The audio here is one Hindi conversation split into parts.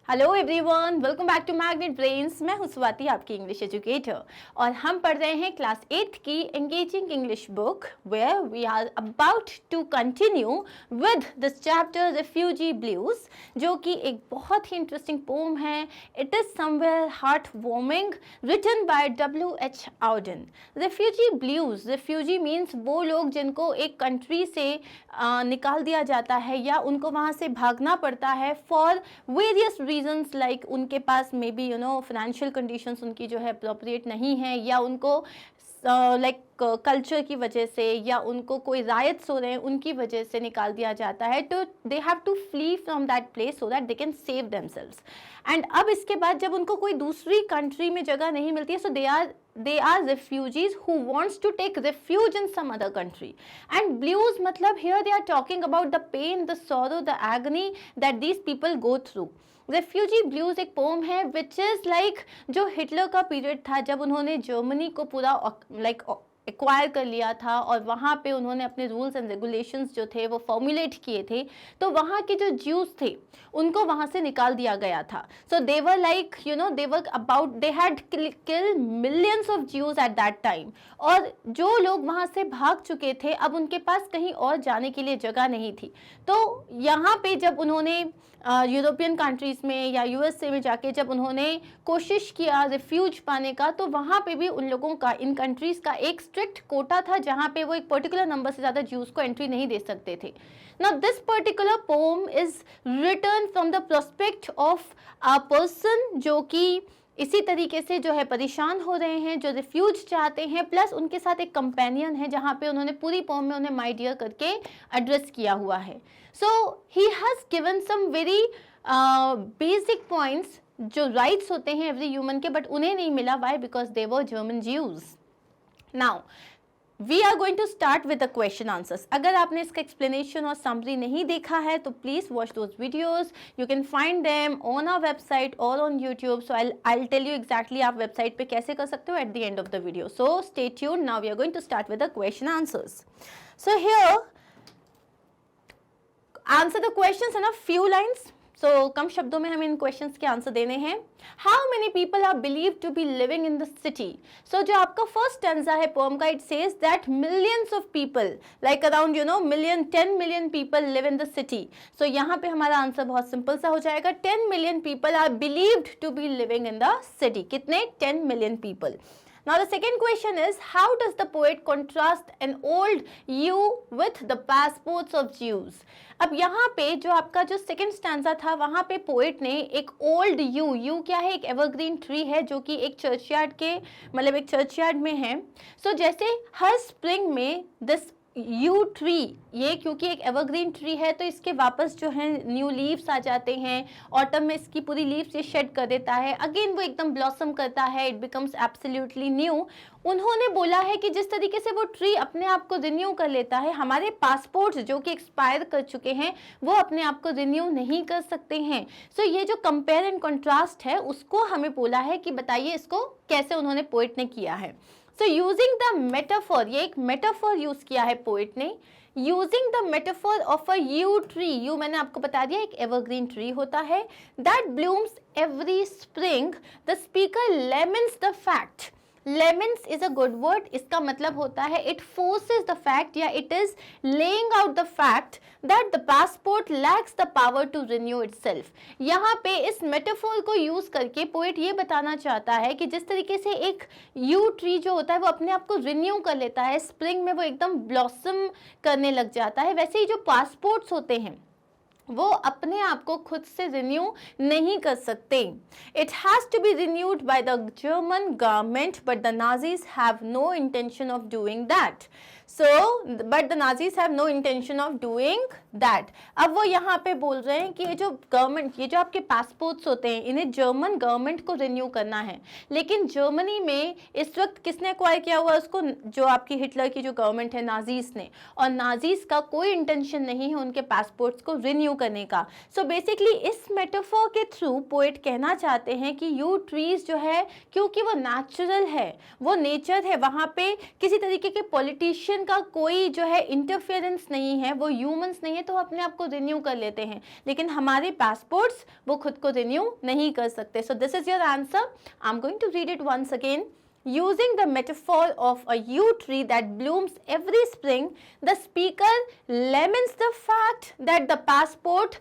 Hello everyone, welcome back to magnet brains. मैं हूं स्वाति, आपकी इंग्लिश एजुकेटर, और हम पढ़ रहे हैं क्लास 8 की engaging English book where we are about to continue with this chapter refugee blues, जो कि एक बहुत ही इंटरेस्टिंग पोम है। It is somewhere heartwarming, written by W.H. Auden. Refugee blues, refugee means वो लोग जिनको एक कंट्री से निकाल दिया जाता है या उनको वहाँ से भागना पड़ता है फॉर वेरियस रीजंस, लाइक उनके पास मे बी फाइनेंशियल कंडीशंस उनकी जो है अप्रोप्रिएट नहीं है, या उनको लाइक कल्चर की वजह से, या उनको कोई राइट्स हो रहे हैं उनकी वजह से निकाल दिया जाता है। तो they have to flee from that place so that they can save themselves. And अब इसके बाद जब उनको कोई दूसरी कंट्री में जगह नहीं मिलती है, सो they are refugees who wants to take refuge in some other country. And blues matlab here they are talking about the pain, the sorrow, the agony that these people go through. Refugee blues एक पोम है विच इज़ लाइक जो हिटलर का पीरियड था, जब उन्होंने जर्मनी को पूरा लाइक एक्वायर कर लिया था और वहाँ पे उन्होंने अपने रूल्स एंड रेगुलेशंस जो थे वो फॉर्मुलेट किए थे, तो वहाँ के जो ज्यूज थे उनको वहाँ से निकाल दिया गया था। So they were like they were about they had killed millions of Jews at that time, और जो लोग वहाँ से भाग चुके थे अब उनके पास कहीं और जाने के लिए जगह नहीं थी। तो यहाँ पे जब उन्होंने यूरोपियन कंट्रीज़ में या USA में जाके जब उन्होंने कोशिश किया रिफ्यूज पाने का, तो वहाँ पे भी उन लोगों का, इन कंट्रीज़ का एक स्ट्रिक्ट कोटा था जहाँ पे वो एक पर्टिकुलर नंबर से ज़्यादा ज्यूज को एंट्री नहीं दे सकते थे। Now this particular poem is written from the prospect of a person जो कि इसी तरीके से जो है परेशान हो रहे हैं, जो रिफ्यूज चाहते हैं, प्लस उनके साथ एक कंपेनियन है जहाँ पे उन्होंने पूरी पोम में उन्हें माय डियर करके एड्रेस किया हुआ है। So he has given some very basic points जो राइट्स होते हैं एवरी ह्यूमन के, बट उन्हें नहीं मिला। Why? Because they were German Jews. Now we are going to start with the question answers. अगर आपने इसका एक्सप्लेनेशन और समरी नहीं देखा है तो please watch those videos. You can find them on our website और on YouTube. So I tell you exactly आप वेबसाइट पे कैसे कर सकते हो at the end of the video. So stay tuned. Now we are going to start with the question answers. So here answer the questions in a few lines. So कम शब्दों में हमें इन क्वेश्चंस के आंसर देने हैं। How many people are believe to be living in the city? So जो आपका फर्स्ट स्टैंजा है पोएम का, it says that millions of people, like around 10 million people live in the city. So यहाँ पे हमारा आंसर बहुत सिंपल सा हो जाएगा, 10 million people are believed to be living in the city. कितने? 10 million people. Now the second question is, how does the poet contrast an old yew with the passports of Jews? अब यहाँ पे जो आपका जो सेकेंड स्टैंजा था वहाँ पे पोएट ने एक ओल्ड यू क्या है? एक एवरग्रीन ट्री है जो कि एक चर्चयार्ड के मतलब एक चर्चयार्ड में है। सो जैसे हर स्प्रिंग में दिस यू ट्री, ये क्योंकि एक एवरग्रीन ट्री है तो इसके वापस जो है न्यू लीव्स आ जाते हैं। ऑटम में इसकी पूरी लीव्स ये शेड कर देता है, अगेन वो एकदम ब्लॉसम करता है, इट बिकम्स एब्सोल्युटली न्यू। उन्होंने बोला है कि जिस तरीके से वो ट्री अपने आप को रिन्यू कर लेता है, हमारे पासपोर्ट्स जो कि एक्सपायर कर चुके हैं वो अपने आप को रिन्यू नहीं कर सकते हैं। सो ये जो कंपेयर एंड कंट्रास्ट है उसको हमें बोला है कि बताइए इसको कैसे उन्होंने पोएट ने किया है। सो यूजिंग द मेटाफॉर, ये एक मेटाफॉर यूज किया है पोएट ने। Using the metaphor of a yew tree, yew मैंने आपको बता दिया एक एवरग्रीन ट्री होता है, that blooms every spring, the speaker laments the fact. Laments is a good word. इसका मतलब होता है इट फोर्सेस द फैक्ट या it is laying out the fact that the passport lacks the power to renew itself. यहाँ पे इस मेटाफोर को यूज करके पोएट ये बताना चाहता है कि जिस तरीके से एक यू ट्री जो होता है वो अपने आप को रिन्यू कर लेता है, स्प्रिंग में वो एकदम ब्लॉसम करने लग जाता है, वैसे ही जो पासपोर्ट्स होते हैं वो अपने आप को खुद से रिन्यू नहीं कर सकते। It has to be renewed by the German government but the Nazis have no intention of doing that. So but the Nazis have no intention of doing that. अब वो यहाँ पे बोल रहे हैं कि ये जो गवर्नमेंट, ये जो आपके पासपोर्ट्स होते हैं इन्हें जर्मन गवर्नमेंट को रिन्यू करना है, लेकिन जर्मनी में इस वक्त किसने एक्वायर किया हुआ है उसको? जो आपकी हिटलर की जो गवर्नमेंट है, नाजीज ने, और नाजीज का कोई इंटेंशन नहीं है उनके पासपोर्ट्स को रिन्यू करने का। सो बेसिकली इस मेटाफोर के थ्रू पोएट कहना चाहते हैं कि यू ट्रीज जो है क्योंकि वो नेचुरल है, वो नेचर है, वहाँ पे किसी तरीके के पॉलिटिशियन गवर्नमेंट का कोई जो है इंटरफेरेंस नहीं है, वो ह्यूमंस नहीं है, तो अपने आप को रिन्यू कर लेते हैं, लेकिन हमारे पासपोर्ट्स वो खुद को रिन्यू नहीं कर सकते. So this is your answer. I am going to read it once again. Using the metaphor of a yew tree that blooms every spring, the speaker laments the fact that the passport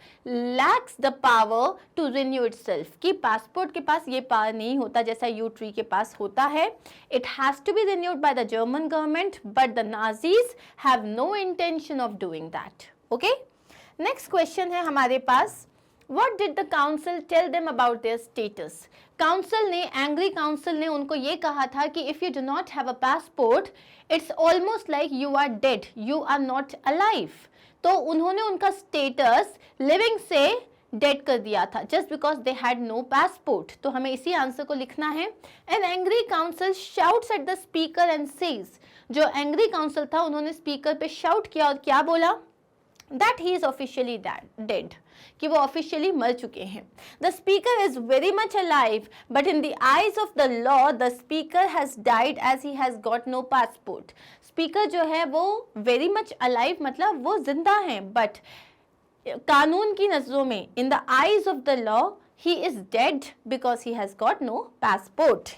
lacks the power to renew itself. कि passport के पास ये power नहीं होता जैसा yew tree के पास होता है. It has to be renewed by the German government, but the Nazis have no intention of doing that. Okay? Next question है हमारे पास. What did the council tell them about their status? Council ने, एंग्री काउंसिल ने उनको ये कहा था कि if you do not have a passport it's almost like you are dead, you are not alive. तो उन्होंने उनका स्टेटस लिविंग से डेड कर दिया था just because they had no passport. तो हमें इसी आंसर को लिखना है. An angry council shouts at the speaker and says, जो एंग्री काउंसिल था उन्होंने स्पीकर पे शाउट किया और क्या बोला? That he is officially dead, कि वो ऑफिशियली मर चुके हैं. The speaker is very much alive but in the eyes of the law the speaker has died as he has got no passport. Speaker जो है वो वेरी मच अलाइव मतलब वो जिंदा हैं, बट कानून की नजरों में in the eyes of the law he is dead because he has got no passport.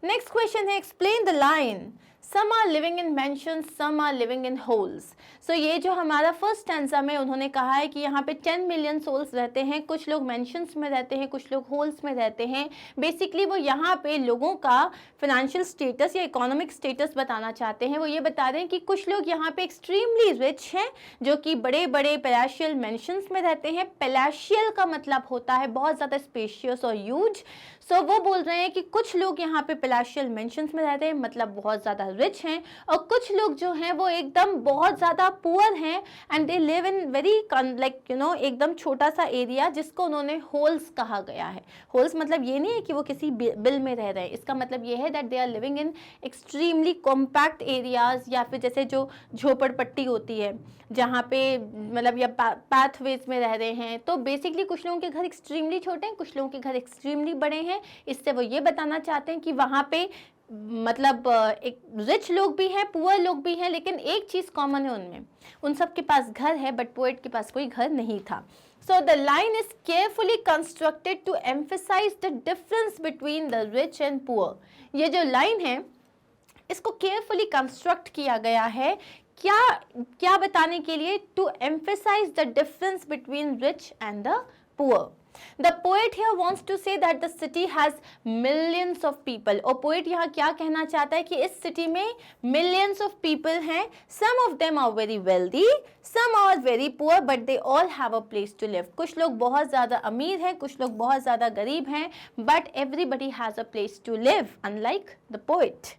Next question है, explain the line. Some are living in mansions, some are living in holes. So ये जो हमारा फर्स्ट स्टैंजा में उन्होंने कहा है कि यहाँ पे 10 मिलियन सोल्स रहते हैं, कुछ लोग मेंशंस में रहते हैं, कुछ लोग होल्स में रहते हैं. बेसिकली वो यहाँ पे लोगों का फाइनेंशियल स्टेटस या इकोनॉमिक स्टेटस बताना चाहते हैं. वो ये बता रहे हैं कि कुछ लोग यहाँ पे एक्सट्रीमली रिच हैं जो कि बड़े बड़े पैलेशियल मेंशंस में रहते हैं. पैलेशियल का मतलब होता है बहुत ज़्यादा स्पेशियस और ह्यूज. सो वो बोल रहे हैं कि कुछ लोग यहाँ पे पैलेशियल मेंशंस में रहते हैं मतलब बहुत ज़्यादा रिच हैं, और कुछ लोग जो हैं वो एकदम बहुत ज़्यादा पुअर हैं and they live in very like you know एकदम छोटा सा एरिया जिसको उन्होंने होल्स कहा गया है. होल्स मतलब ये नहीं है कि वो किसी बिल में रह रहे हैं, इसका मतलब ये है that they are living in extremely compact areas, या फिर जैसे जो झोपड़पट्टी होती है जहाँ पे मतलब या पाथवेज में रह रहे हैं. तो बेसिकली कुछ लोगों के घर एक्सट्रीमली छोटे हैं, कुछ लोगों के घर एक्सट्रीमली बड़े हैं. इससे वो ये बताना चाहते हैं कि वहाँ पे मतलब एक रिच लोग भी हैं, पुअर लोग भी हैं, लेकिन एक चीज़ कॉमन है उनमें, उन सब के पास घर है बट पोएट के पास कोई घर नहीं था. So the line is carefully constructed to emphasize the difference between the rich and poor. ये जो लाइन है इसको केयरफुली कंस्ट्रक्ट किया गया है क्या बताने के लिए? To emphasize the difference between rich and the poor. The poet here wants to say that the city has millions of people. और poet यहाँ क्या कहना चाहता है कि इस city में millions of people हैं. Some of them are very wealthy, some are very poor, but they all have a place to live. कुछ लोग बहुत ज़्यादा अमीर हैं, कुछ लोग बहुत ज़्यादा गरीब हैं, but everybody has a place to live, unlike the poet.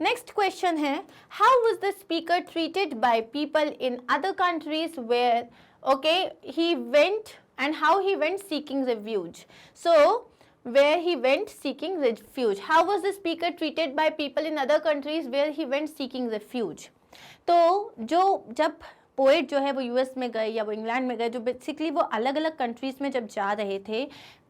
Next question है, how was the speaker treated by people in other countries where he went and how he went seeking refuge? So where he went seeking refuge, how was the speaker treated by people in other countries where he went seeking refuge? तो जब पोएट जो है वो यूएस में गए या वो इंग्लैंड में गए, जो बेसिकली वो अलग अलग कंट्रीज़ में जब जा रहे थे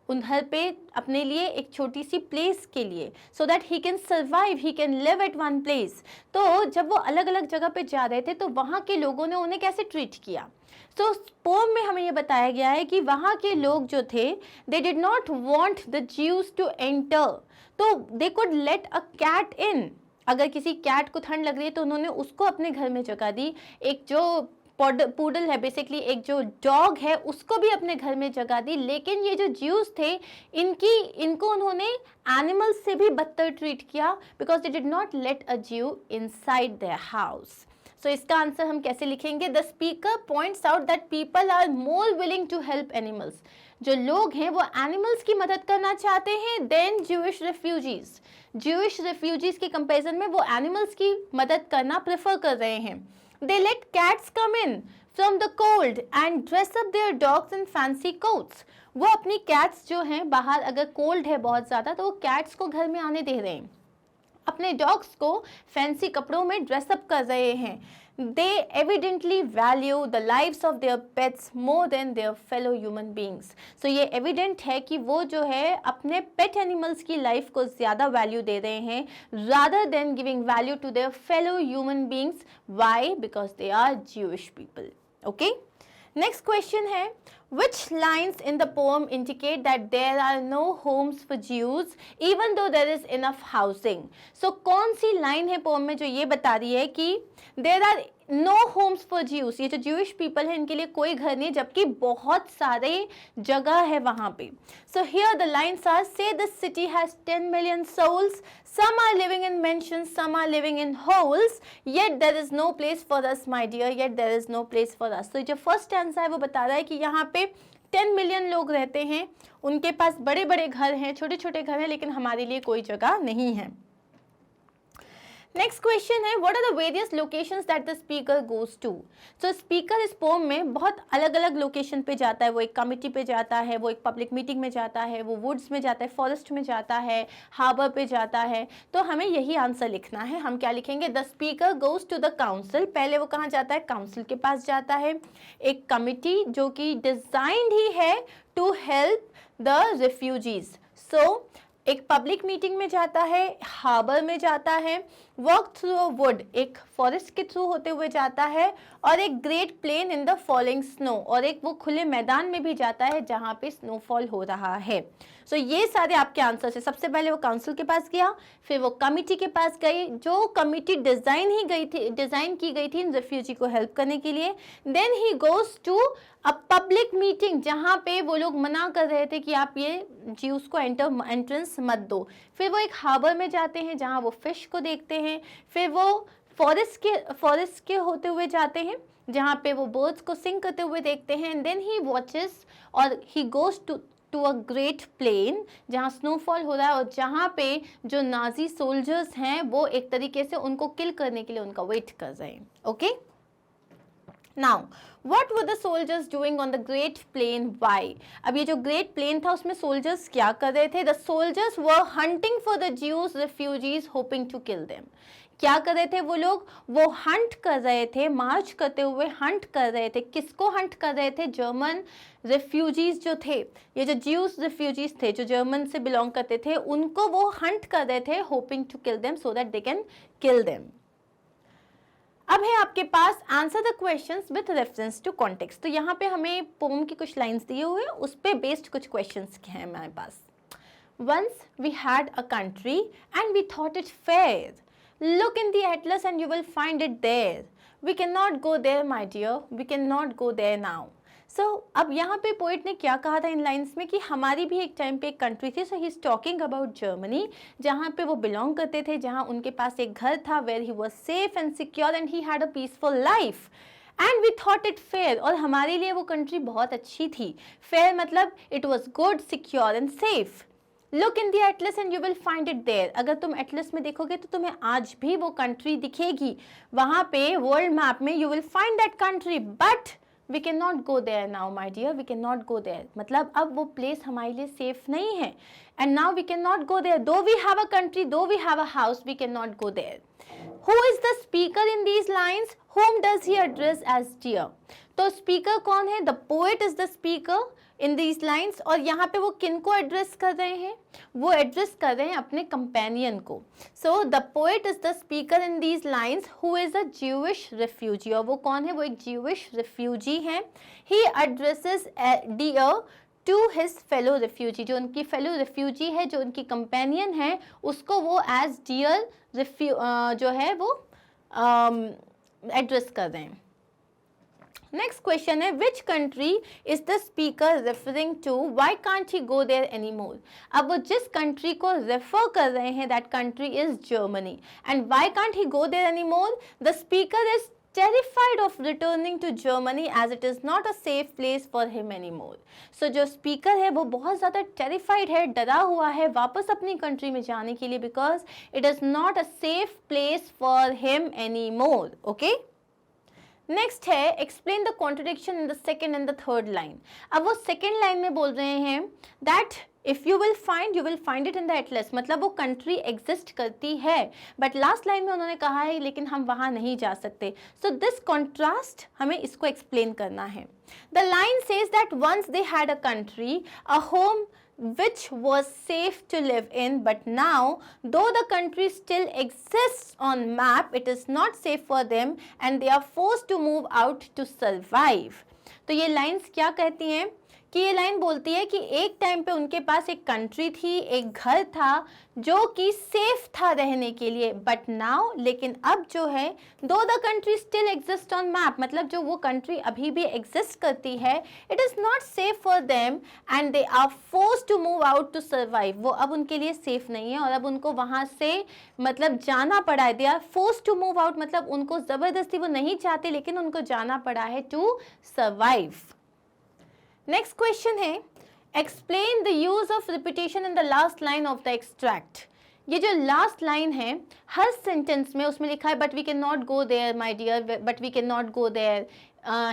उधर पे अपने लिए एक छोटी सी प्लेस के लिए, so that he can survive, he can live at one place. तो जब वो अलग अलग जगह पे जा रहे थे तो वहाँ के लोगों ने उन्हें कैसे ट्रीट किया? तो पोम में हमें ये बताया गया है कि वहाँ के लोग जो थे they did not want the Jews to enter, तो they could let a cat in. अगर किसी कैट को ठंड लग रही है तो उन्होंने उसको अपने घर में जगह दी. एक जो पूडल है बेसिकली, एक जो डॉग है उसको भी अपने घर में जगह दी. लेकिन ये जो ज्यूज थे इनको उन्होंने एनिमल्स से भी बदतर ट्रीट किया because they did not let a Jew inside their house. सो इसका आंसर हम कैसे लिखेंगे? The speaker points out that people are more willing to help animals. जो लोग हैं वो एनिमल्स की मदद करना चाहते हैं then Jewish refugees. Jewish refugees के कंपेरिजन में वो एनिमल्स की मदद करना प्रेफर कर रहे हैं. They let cats come in from the cold and dress up their dogs in fancy coats. वो अपनी cats जो हैं बाहर, अगर कोल्ड है बहुत ज़्यादा तो वो cats को घर में आने दे रहे हैं, अपने डॉग्स को फैंसी कपड़ों में ड्रेसअप कर रहे हैं. they evidently value the lives of their pets more than their fellow human beings. So ये evident है कि वो जो है अपने pet animals की life को ज़्यादा value दे रहे हैं rather than giving value to their fellow human beings. Why? Because they are Jewish people. Okay? Next question है, which lines in the poem indicate that there are no homes for Jews even though there is enough housing? So कौन सी line है poem में जो ये बता रही है कि there are no homes for Jews, ये जो Jewish people है इनके लिए कोई घर नहीं जबकि बहुत सारे जगह है वहाँ पे. So here the lines are, say the city has 10 million souls, some are living in mansions, some are living in holes, yet there is no place for us my dear, yet there is no place for us. So जो first stanza है वो बता रहा है कि यहाँ पे 10 मिलियन लोग रहते हैं, उनके पास बड़े बड़े घर हैं, छोटे छोटे घर हैं, लेकिन हमारे लिए कोई जगह नहीं है. नेक्स्ट क्वेश्चन है, what are the various locations that the speaker goes to? तो स्पीकर इस पोम में बहुत अलग अलग लोकेशन पे जाता है. वो एक कमिटी पे जाता है, वो एक पब्लिक मीटिंग में जाता है, वो वुड्स में जाता है, फॉरेस्ट में जाता है, हार्बर पे जाता है. तो हमें यही आंसर लिखना है. हम क्या लिखेंगे? The speaker goes to the council. पहले वो कहाँ जाता है? काउंसिल के पास जाता है. एक कमिटी जो कि डिजाइंड ही है टू हेल्प द रिफ्यूजीज. सो एक पब्लिक मीटिंग में जाता है, हार्बर में जाता है, वॉक थ्रू अ वुड एक फॉरेस्ट के थ्रू होते हुए जाता है, और एक great plain in the falling snow, और एक वो खुले मैदान में भी जाता है जहाँ पे स्नोफॉल हो रहा है. सो ये सारे आपके आंसर है. सबसे पहले वो काउंसिल के पास गया, फिर वो कमिटी के पास गई, जो कमिटी डिजाइन की गई थी इन रिफ्यूजी को हेल्प करने के लिए. Then he goes to a public meeting जहाँ पे वो लोग मना कर रहे थे कि आप ये ज्यूस को एंट्रेंस मत दो. फिर वो एक हार्बर में जाते हैं जहाँ वो फिश को देखते हैं. फिर वो फॉरेस्ट के होते हुए जाते हैं जहाँ पे वो बर्ड्स को सिंग करते हुए देखते हैं. एंड देन ही वॉचेस और he goes to a great plain जहाँ स्नोफॉल हो रहा है और जहाँ पे जो नाजी सोल्जर्स हैं वो एक तरीके से उनको किल करने के लिए उनका वेट कर रहे हैं. Okay, now what were the soldiers doing on the great plain? Why? अब ये जो great plain था उसमें soldiers क्या कर रहे थे? The soldiers were hunting for the Jews refugees hoping to kill them. क्या कर रहे थे वो लोग? वो हंट कर रहे थे, मार्च करते हुए हंट कर रहे थे. किसको हंट कर रहे थे? जर्मन रिफ्यूजीज जो थे, ये जो ज्यूस रिफ्यूजीज थे जो जर्मन से बिलोंग करते थे, उनको वो हंट कर रहे थे hoping to kill them so that they can kill them. अब है आपके पास answer the questions with reference to context. तो यहाँ पे हमें पोम की कुछ लाइंस दिए हुए हैं, उस पे बेस्ड कुछ क्वेश्चंस हैं हमारे पास. Once we had a country and we thought it fair. Look in the atlas and you will find it there. We cannot go there, my dear. We cannot go there now. So अब यहाँ पे पोइट ने क्या कहा था इन लाइन्स में कि हमारी भी एक टाइम पे एक कंट्री थी. So he is talking about Germany जहाँ पे वो बिलोंग करते थे, जहाँ उनके पास एक घर था where he was safe and secure and he had a peaceful life and we thought it fair. और हमारे लिए वो कंट्री बहुत अच्छी थी. फेयर मतलब it was good, secure and safe. Look in the atlas and you will find it there. अगर तुम एटलस में देखोगे तो तुम्हें आज भी वो कंट्री दिखेगी वहाँ पे वर्ल्ड मैप में. You will find that country but we cannot go there now my dear, we cannot go there. मतलब अब वो प्लेस हमारे लिए सेफ नहीं है. and now we cannot go there. though we have a country, though we have a house, we cannot go there. who is the speaker in these lines? whom does he address as dear? तो स्पीकर कौन है? the poet is the speaker in these lines. और यहाँ पे वो किनको एड्रेस कर रहे हैं? वो एड्रेस कर रहे हैं अपने कंपेनियन को. so the poet is the speaker in these lines who is a Jewish refugee. और वो कौन है? वो एक Jewish refugee है. he addresses dear to his fellow refugee. जो उनकी fellow refugee है, जो उनकी कंपेनियन है, उसको वो as dear जो है वो एड्रेस कर रहे हैं. नेक्स्ट क्वेश्चन है, which country is the speaker referring to? Why can't he go there any more? अब वो जिस कंट्री को रेफर कर रहे हैं that country is Germany. And why can't he go there any more? The speaker is terrified of returning to Germany as it is not a safe place for him anymore. So जो स्पीकर है वो बहुत ज़्यादा terrified है, डरा हुआ है वापस अपनी कंट्री में जाने के लिए because it is not a safe place for him anymore. Okay? Next है, explain the contradiction in the second and the third line. अब वो सेकेंड लाइन में बोल रहे हैं that if you will find it in the atlas, मतलब वो कंट्री एग्जिस्ट करती है, बट लास्ट लाइन में उन्होंने कहा है लेकिन हम वहां नहीं जा सकते. सो दिस कॉन्ट्रास्ट हमें इसको एक्सप्लेन करना है. The line says that once they had a country, a home which was safe to live in, but now though the country still exists on map, it is not safe for them and they are forced to move out to survive. तो ये लाइंस क्या कहती हैं कि ये लाइन बोलती है कि एक टाइम पे उनके पास एक कंट्री थी, एक घर था जो कि सेफ था रहने के लिए, बट नाउ, लेकिन अब जो है, though the country still exist on map, मतलब जो वो कंट्री अभी भी एग्जिस्ट करती है, it is not safe for them and they are force to move out to survive. वो अब उनके लिए सेफ नहीं है और अब उनको वहाँ से मतलब जाना पड़ा है. They are force to move out, मतलब उनको ज़बरदस्ती, वो नहीं चाहते लेकिन उनको जाना पड़ा है टू सर्वाइव. नेक्स्ट क्वेश्चन है, explain the use of repetition in the last line of the extract. ये जो लास्ट लाइन है हर सेंटेंस में उसमें लिखा है but we can not go there my dear, but we can not go there,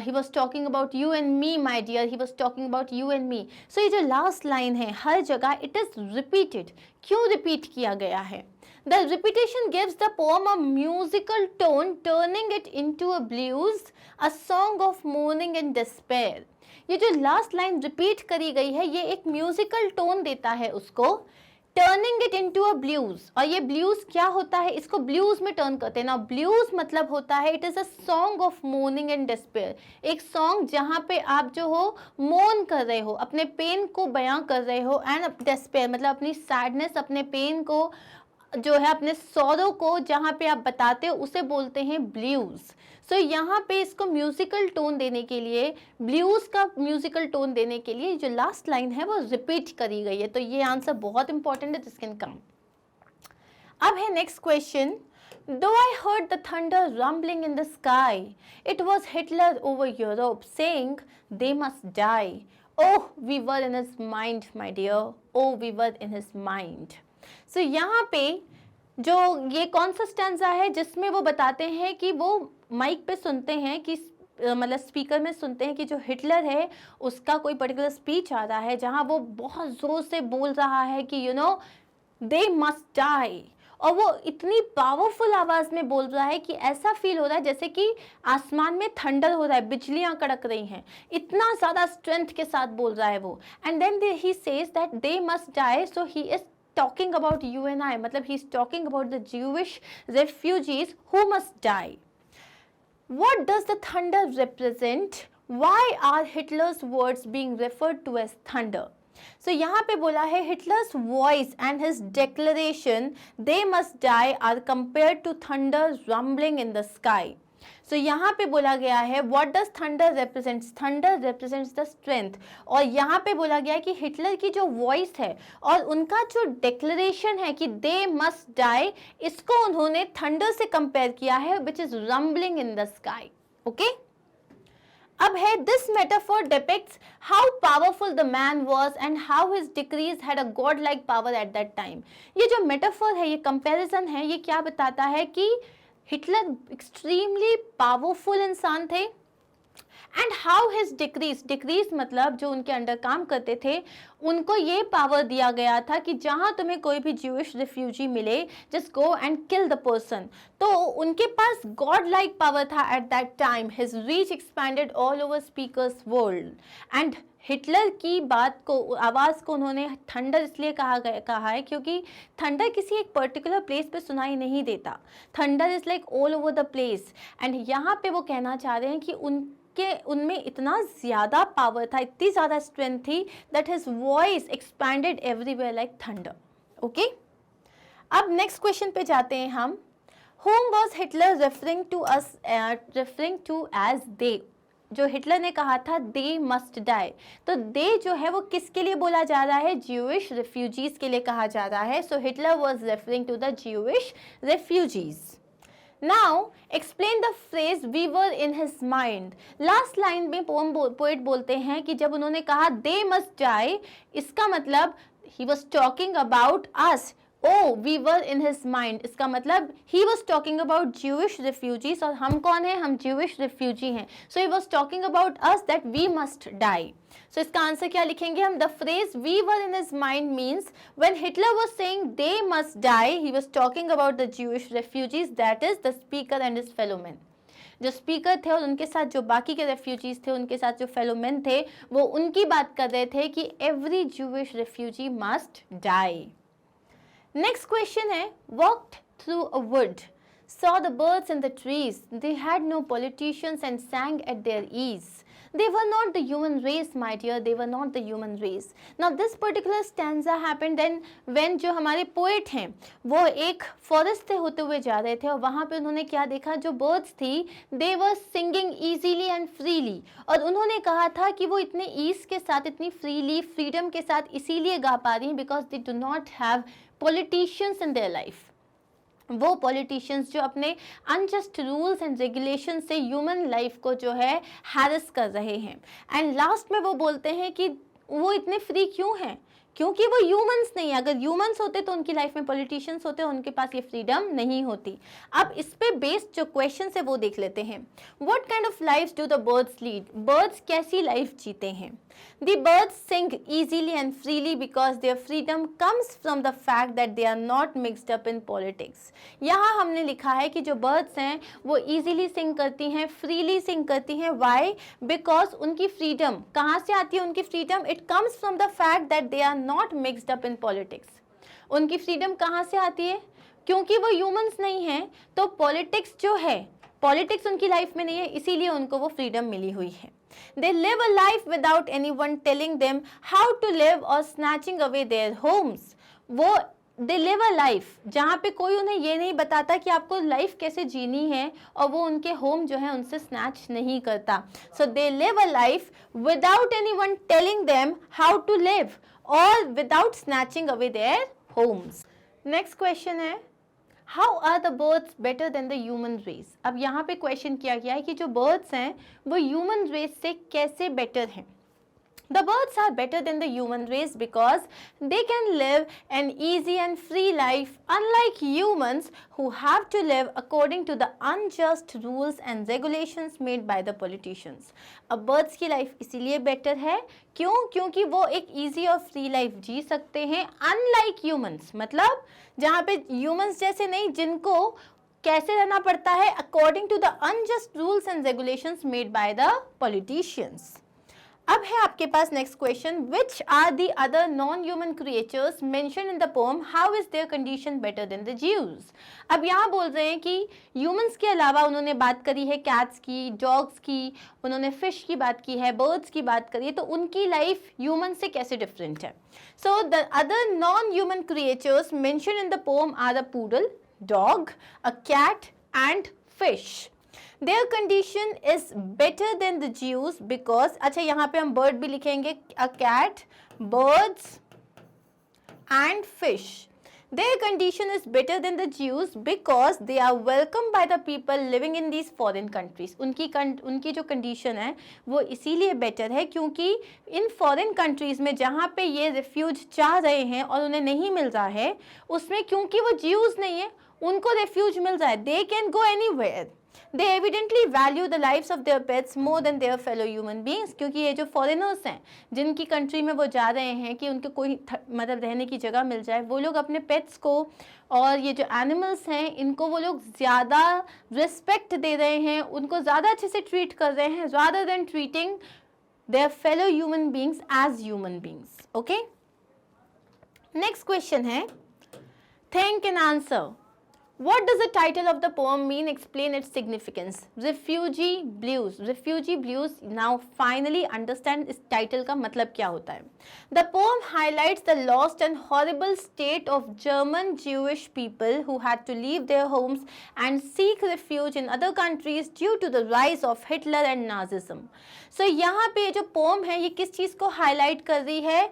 he was talking about you and me my dear, he was talking about you and me. So ये जो लास्ट लाइन है हर जगह इट इज रिपीटेड. क्यों रिपीट किया गया है? The repetition gives the poem a musical tone, turning it into a blues, a song of mourning and despair. ये जो लास्ट लाइन रिपीट करी गई है ये एक म्यूजिकल टोन देता है उसको, turning it into a blues. और ये ब्लूज क्या होता है, इसको ब्लूज में टर्न करते हैं ना. ब्लूज मतलब होता है it is a song of morning and despair. एक सॉन्ग जहाँ पे आप जो हो मोर्न कर रहे हो, अपने पेन को बयां कर रहे हो, एंड डिस्पेयर मतलब अपनी सैडनेस, अपने पेन को जो है, अपने सौरों को जहाँ पे आप बताते हो उसे बोलते हैं ब्लूज. सो यहाँ पे इसको म्यूजिकल टोन देने के लिए, ब्लूज का म्यूजिकल टोन देने के लिए जो लास्ट लाइन है वो रिपीट करी गई है. तो ये आंसर बहुत इंपॉर्टेंट है, दिस कैन कम. अब है next question. Though I heard the thunder rumbling in the sky, it was Hitler over Europe saying they must die. Oh, we were in his mind, my dear. Oh, we were in his mind. So यहाँ पे जो ये कौन सा स्टैंजा है जिसमें वो बताते हैं कि वो माइक पे सुनते हैं कि मतलब स्पीकर में सुनते हैं कि जो हिटलर है उसका कोई पर्टिकुलर स्पीच आ रहा है जहाँ वो बहुत ज़ोर से बोल रहा है कि you know they must die. और वो इतनी पावरफुल आवाज़ में बोल रहा है कि ऐसा फील हो रहा है जैसे कि आसमान में थंडर हो रहा है, बिजलियाँ कड़क रही हैं, इतना ज़्यादा स्ट्रेंथ के साथ बोल रहा है वो. And then he says that they must die, so he is talking about you and I, मतलब he's talking about the Jewish refugees who must die. What does the thunder represent? Why are Hitler's words being referred to as thunder? So यहाँ पे बोला है Hitler's voice and his declaration they must die are compared to thunder rumbling in the sky. So यहाँ पे बोला गया है what does thunder represents? Thunder represents the strength. और यहाँ पे बोला गया है कि हिटलर की जो वॉइस है और उनका जो डिक्लेरेशन है कि they must die, इसको उन्होंने थंडर से कंपेयर किया है which is rumbling in the sky. Okay? अब है this metaphor depicts how powerful the man was and how his decrees had a god-like power at that time. ये जो metaphor है, ये comparison है, ये क्या बताता है कि हिटलर एक्सट्रीमली पावरफुल इंसान थे एंड हाउ हिज डिक्रीज मतलब जो उनके अंडर काम करते थे उनको ये पावर दिया गया था कि जहाँ तुम्हें कोई भी ज्यूइश रिफ्यूजी मिले just go and kill the person. तो उनके पास गॉड लाइक पावर था eight that time. His reach expanded all over speakers world. And Hitler की बात को, आवाज़ को उन्होंने थंडर इसलिए कहा है क्योंकि थंडर किसी एक पर्टिकुलर प्लेस पे सुनाई नहीं देता. Thunder is like all over the place. And यहाँ पे वो कहना चाह रहे हैं कि उनमें इतना ज़्यादा पावर था, इतनी ज़्यादा स्ट्रेंथ थी that his voice expanded everywhere like thunder. Okay, अब नेक्स्ट क्वेश्चन पे जाते हैं हम. whom was Hitler referring to as they? जो हिटलर ने कहा था दे मस्ट डाई, तो दे जो है वो किसके लिए बोला जा रहा है? ज्यूइश रिफ्यूजीज के लिए कहा जा रहा है. So Hitler was referring to the Jewish refugees. Now explain the phrase we were in his mind. Last line में पोएट बोलते हैं कि जब उन्होंने कहा दे मस्ट डाई, इसका मतलब he was talking about us. Oh we were in his mind, इसका मतलब he was talking about Jewish refugees, और हम कौन है, हम ज्यूइश रिफ्यूजी हैं. So he was talking about us that we must die. So इसका आंसर क्या लिखेंगे हम, the phrase we were in his mind means when Hitler was saying they must die, he was talking about the Jewish refugees, that is the speaker and his fellow man. जो स्पीकर थे और उनके साथ जो बाकी के रेफ्यूजीज थे, उनके साथ जो फेलो मैन थे, वो उनकी बात कर रहे थे कि every Jewish refugee must die. Next question है, walked through a wood, saw the birds in the trees, they had no politicians and sang at their ease. They were not the human race, my dear, they were not the human race. Now this particular stanza happened then when जो हमारे पोएट हैं वो एक फॉरेस्ट से होते हुए जा रहे थे और वहाँ पे उन्होंने क्या देखा, जो बर्ड्स थी they were singing easily and freely, और उन्होंने कहा था कि वो इतने ईज के साथ, इतनी फ्रीली, फ्रीडम के साथ इसीलिए गा पा रही हैं because they do not have politicians in their life. वो पॉलिटिशियंस जो अपने अनजस्ट रूल्स एंड रेगुलेशन से ह्यूमन लाइफ को जो है हैरेस कर रहे हैं. एंड लास्ट में वो बोलते हैं कि वो इतने फ्री क्यों हैं, क्योंकि वो ह्यूमंस नहीं है. अगर ह्यूमंस होते तो उनकी लाइफ में पॉलिटिशियंस होते, उनके पास ये फ्रीडम नहीं होती. अब इस पे बेस्ड जो क्वेश्चन है वो देख लेते हैं. What kind of life do the birds lead, birds कैसी लाइफ जीते हैं. The birds sing easily and freely because their freedom comes from the fact that they are not mixed up in politics. यहाँ हमने लिखा है कि जो birds हैं वो easily sing करती हैं, freely sing करती हैं. Why? Because उनकी freedom कहाँ से आती है, उनकी freedom it comes from the fact that they are not mixed up in politics. उनकी freedom कहाँ से आती है, क्योंकि वो humans नहीं हैं, तो politics जो है, politics उनकी life में नहीं है, इसीलिए उनको वो freedom मिली हुई है. They live a life without anyone telling them how to live or snatching away their homes. वो they live a life जहाँ पे कोई उन्हें ये नहीं बताता कि आपको लाइफ कैसे जीनी है, और वो उनके होम जो है उनसे स्नैच नहीं करता. So they live a life without anyone telling them how to live or without snatching away their homes. Next question है, How are the birds better than the human race? अब यहाँ पे क्वेश्चन किया गया है कि जो birds हैं वो human race से कैसे better हैं. The birds are better than the human race because they can live an easy and free life unlike humans who have to live according to the unjust rules and regulations made by the politicians. अब birds की life इसीलिए better है, क्यों, क्योंकि वो एक easy और free life जी सकते हैं unlike humans, मतलब जहाँ पे humans जैसे नहीं, जिनको कैसे रहना पड़ता है according to the unjust rules and regulations made by the politicians. अब है आपके पास next question, which are the other non human creatures mention in the poem, how is their condition better than the Jews. अब यहाँ बोल रहे हैं कि ह्यूमंस के अलावा उन्होंने बात करी है कैट्स की, डॉग्स की, उन्होंने फिश की बात की है, बर्ड्स की बात करी है, तो उनकी लाइफ ह्यूमन से कैसे डिफरेंट है. So the other non human creatures mention in the poem are a poodle, dog, a cat and fish. Their condition is better than the Jews because, अच्छा यहाँ पे हम bird भी लिखेंगे, a cat, birds and fish. Their condition is better than the Jews because they are welcomed by the people living in these foreign countries. उनकी जो condition है वो इसीलिए better है क्योंकि इन foreign countries में जहाँ पे ये refuge चाह रहे हैं और उन्हें नहीं मिल रहा है, उसमें क्योंकि वो Jews नहीं है, उनको refuge मिल रहा है. They can go anywhere. They evidently value the lives of their pets more than their fellow human beings. क्योंकि ये जो फॉरेनर्स हैं जिनकी कंट्री में वो जा रहे हैं कि उनको कोई मतलब रहने की जगह मिल जाए, वो लोग अपने पेट्स को और ये जो एनिमल्स हैं इनको वो लोग ज़्यादा रिस्पेक्ट दे रहे हैं, उनको ज़्यादा अच्छे से ट्रीट कर रहे हैं rather than treating their fellow human beings as human beings. Okay? Next question है, think and answer. What does the title of the poem mean? Explain its significance. Refugee Blues. Refugee Blues. Now finally understand इस title का मतलब क्या होता है. The poem highlights the lost and horrible state of German Jewish people who had to leave their homes and seek refuge in other countries due to the rise of Hitler and Nazism. So यहाँ पे जो poem है ये किस चीज़ को highlight कर रही है?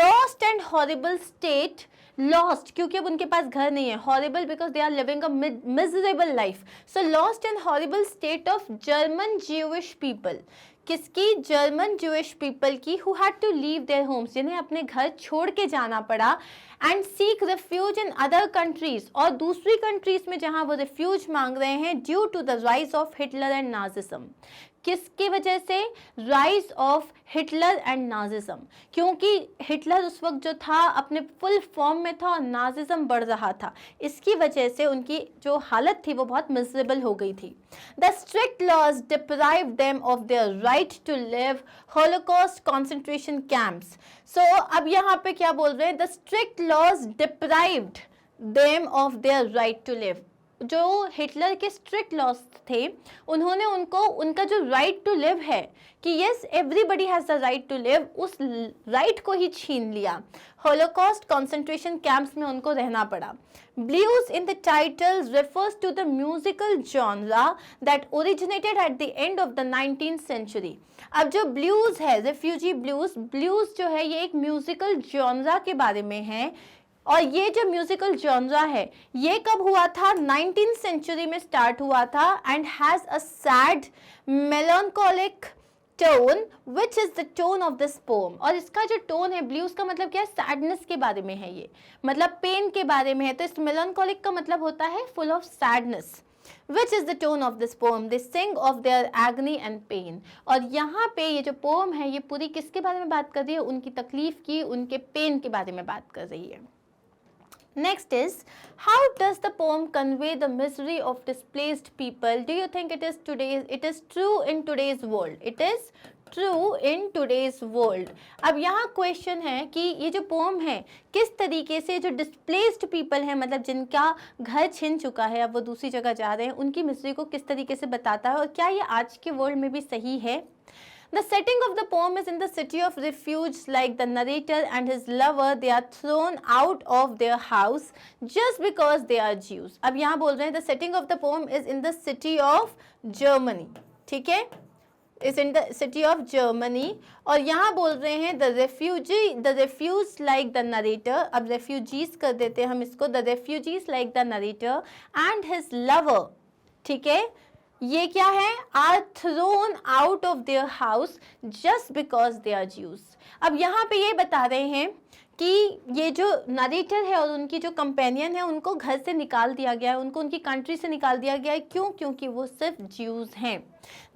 Lost and horrible state. Lost क्योंकि अब उनके पास घर नहीं है, horrible because they are living a miserable life. So lost and horrible state of German Jewish people. किसकी? जर्मन ज्यूइश पीपल की, who had to leave their homes, जिन्हें अपने घर छोड़ के जाना पड़ा, and seek refuge in other countries, और दूसरी कंट्रीज में जहां वो रिफ्यूज मांग रहे हैं, due to the rise of Hitler and Nazism. किसकी वजह से? Rise of Hitler and Nazism, क्योंकि हिटलर उस वक्त जो था अपने फुल फॉर्म में था और नाजिज्म बढ़ रहा था, इसकी वजह से उनकी जो हालत थी वो बहुत मिजरेबल हो गई थी। The strict laws deprive them of their right to live Holocaust concentration camps. So अब यहाँ पे क्या बोल रहे हैं? The strict laws deprived them of their right to live. जो हिटलर के स्ट्रिक्ट लॉज थे, उन्होंने उनको उनका जो राइट टू लिव है कि yes everybody has the right to live, उस राइट को ही छीन लिया। हॉलोकॉस्ट कॉन्सेंट्रेशन कैंप्स में उनको रहना पड़ा। Blues in the title refers to the musical genre that originated at the end of the 19th century. अब जो ब्लूज है, रिफ्यूजी ब्लूज, ब्लूज जो है ये एक म्यूजिकल जॉनरा के बारे में है, और ये जो म्यूजिकल जॉनरा है ये कब हुआ था? 19th सेंचुरी में स्टार्ट हुआ था, and has a sad melancholic tone which is the tone of this poem. और इसका जो टोन है, ब्लूज का मतलब क्या है? सैडनेस के बारे में है, ये मतलब पेन के बारे में है। तो इस मेलांकोलिक का मतलब होता है full of sadness. Which is the tone of this poem? They sing of their agony and pain. और यहाँ पे ये जो पोम है ये पूरी किसके बारे में बात कर रही है? उनकी तकलीफ की, उनके पेन के बारे में बात कर रही है। Next is, how does the poem convey the misery of displaced people? Do you think it is true in today's world? It is true in today's world. अब यहाँ क्वेश्चन है कि ये जो पोम है किस तरीके से जो डिस्प्लेस्ड पीपल है, मतलब जिनका घर छिन चुका है, अब वो दूसरी जगह जा रहे हैं, उनकी मिsery को किस तरीके से बताता है, और क्या ये आज के वर्ल्ड में भी सही है? The setting of the poem is in the city of refuge. Like the narrator and his lover, they are thrown out of their house just because they are Jews. अब यहाँ बोल रहे हैं the setting of the poem is in the city of Germany. ठीक है? Is in the city of Germany. और यहाँ बोल रहे हैं the refugees like the narrator. अब refugees कर देते हैं हम इसको, the refugees like the narrator and his lover. ठीक है? ये क्या है? Are thrown out of their house just because they are Jews. अब यहाँ पे ये बता रहे हैं कि ये जो नरेटर है और उनकी जो कंपेनियन है उनको घर से निकाल दिया गया है, उनको उनकी कंट्री से निकाल दिया गया है। क्यों? क्योंकि वो सिर्फ ज्यूज हैं।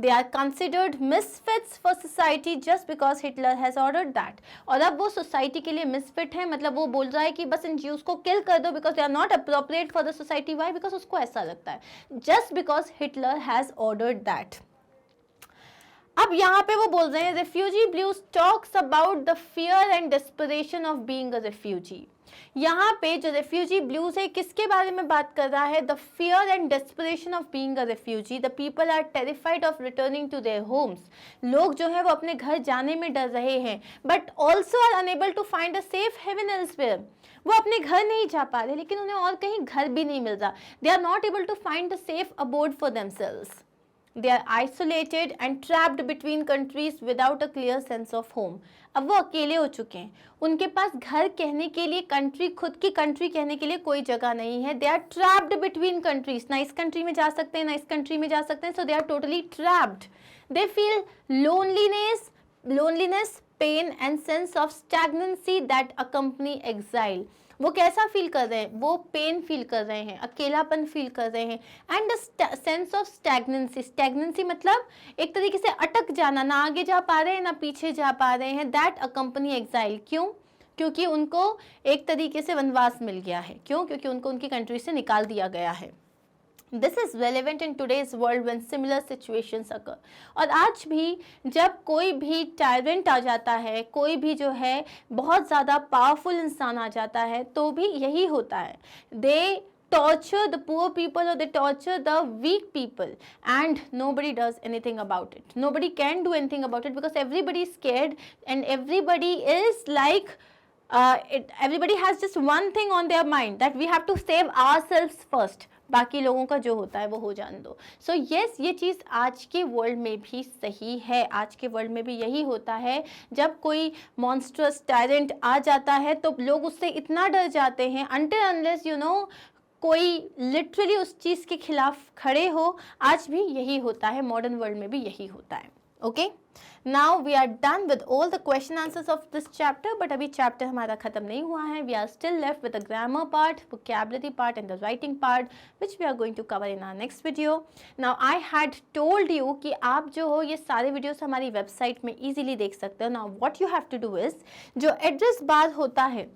They are considered misfits for society just because Hitler has ordered that. और अब वो सोसाइटी के लिए मिसफिट है, मतलब वो बोल रहा है कि बस इन ज्यूज को किल कर दो because they are not appropriate for the society. Why? Because उसको ऐसा लगता है, just because Hitler has ordered that. अब यहाँ पे वो बोल रहे हैं Refugee Blues talks about the fear and desperation of being a refugee. यहाँ पे जो रिफ्यूजी ब्लूज है किसके बारे में बात कर रहा है? The fear and desperation of being a refugee. The people are terrified of returning to their homes. लोग जो है वो अपने घर जाने में डर रहे हैं, but also are unable to find a safe haven elsewhere. वो अपने घर नहीं जा पा रहे, लेकिन उन्हें और कहीं घर भी नहीं मिल रहा। They are not able to find a safe abode for themselves. They are isolated and trapped between countries without a clear sense of home. अब वो अकेले हो चुके हैं, उनके पास घर कहने के लिए, कंट्री, खुद की कंट्री कहने के लिए कोई जगह नहीं है। They are trapped between countries. ना इस कंट्री में जा सकते हैं, ना इस कंट्री में जा सकते हैं. So they are totally trapped. They feel loneliness, pain and sense of stagnancy that accompany exile. वो कैसा फील कर रहे हैं? वो पेन फील कर रहे हैं, अकेलापन फील कर रहे हैं, and sense of stagnancy. Stagnancy मतलब एक तरीके से अटक जाना, ना आगे जा पा रहे हैं ना पीछे जा पा रहे हैं। That accompany exile. क्यों? क्योंकि उनको एक तरीके से वनवास मिल गया है। क्यों? क्योंकि उनको उनकी कंट्री से निकाल दिया गया है। This is relevant in today's world when similar situations occur. और आज भी जब कोई भी टायरेंट आ जाता है, कोई भी जो है बहुत ज़्यादा पावरफुल इंसान आ जाता है, तो भी यही होता है। They torture the poor people or they torture the weak people and nobody does anything about it. Nobody can do anything about it because everybody is scared and everybody is like everybody has just one thing on their mind that we have to save ourselves first. बाकी लोगों का जो होता है वो हो जाने दो। सो यस, ये चीज़ आज के वर्ल्ड में भी सही है। आज के वर्ल्ड में भी यही होता है। जब कोई मॉन्स्ट्रस टायरेंट आ जाता है तो लोग उससे इतना डर जाते हैं, अनटिल अनलेस यू नो कोई लिटरली उस चीज़ के खिलाफ खड़े हो। आज भी यही होता है, मॉडर्न वर्ल्ड में भी यही होता है। Okay, now we are done with all the question answers of this chapter, but अभी chapter हमारा खत्म नहीं हुआ है. We are still left with the grammar part, vocabulary part and the writing part, which we are going to cover in our next video. Now I had told you कि आप जो हो ये सारे videos हमारी website में easily देख सकते हो. Now what you have to do is जो address bar होता है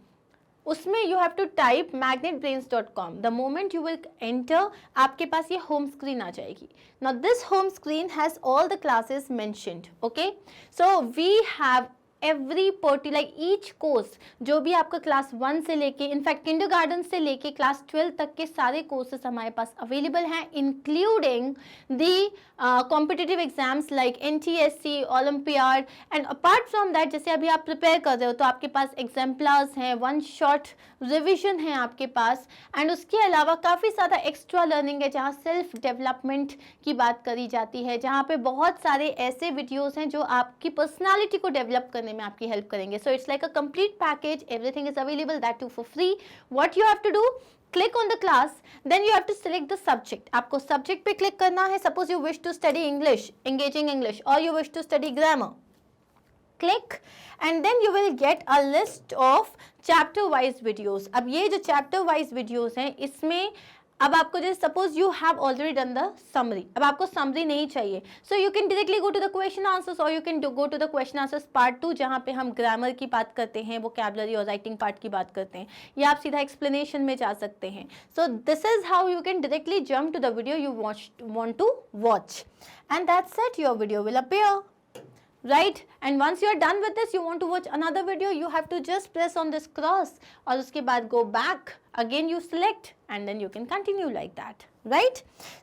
उसमें you have to type magnetbrains.com. The moment you will enter आपके पास ये होम स्क्रीन आ जाएगी. Now this home screen has all the classes mentioned. Okay, so we have every party like each course जो भी आपका क्लास 1 से लेके इनफैक्ट किंडरगार्टन से लेके क्लास 12 तक के सारे कोर्सेज हमारे पास अवेलेबल हैं, including the competitive exams like NTSC, olympiad and apart from that जैसे अभी आप प्रिपेयर कर रहे हो तो आपके पास एग्जाम्पलर्स हैं, वन शॉट रिविजन है आपके पास, एंड उसके अलावा काफ़ी ज़्यादा एक्स्ट्रा लर्निंग है जहाँ सेल्फ डेवलपमेंट की बात करी जाती है, जहाँ पे बहुत सारे ऐसे वीडियोस हैं जो आपकी पर्सनालिटी को डेवलप करने में आपकी हेल्प करेंगे. So it's like a complete package, everything is available, that too for free. What you have to do, click on the class, then you have to select the subject. आपको subject पे click करना है. Suppose you wish to study English, engaging English, or you wish to study grammar. Click and then you will get a list of chapter wise videos. अब ये जो chapter wise videos हैं इसमें अब आपको जैसे suppose you have already done the summary, अब आपको समरी नहीं चाहिए, so you can directly go to the question answers और you can go to the question answers part 2 जहाँ पे हम ग्रामर की बात करते हैं, वोकैबुलरी और राइटिंग पार्ट की बात करते हैं, या आप सीधा एक्सप्लेनेशन में जा सकते हैं. So this is how you can directly jump to the video you want to watch, and that's it, your video will appear. Right, and once you are done with this, you want to watch another video, you have to just press on this cross और उसके बाद go back again, you select and then you can continue like that. Right,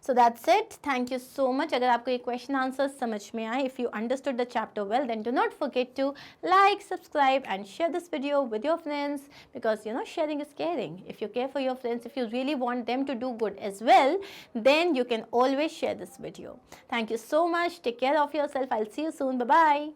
so that's it. Thank you so much. अगर आपको ये question answers समझ में आए, if you understood the chapter well, then do not forget to like, subscribe and share this video with your friends, because you know sharing is caring. If you care for your friends, if you really want them to do good as well, then you can always share this video. Thank you so much. Take care of yourself. I'll see you soon. Bye bye.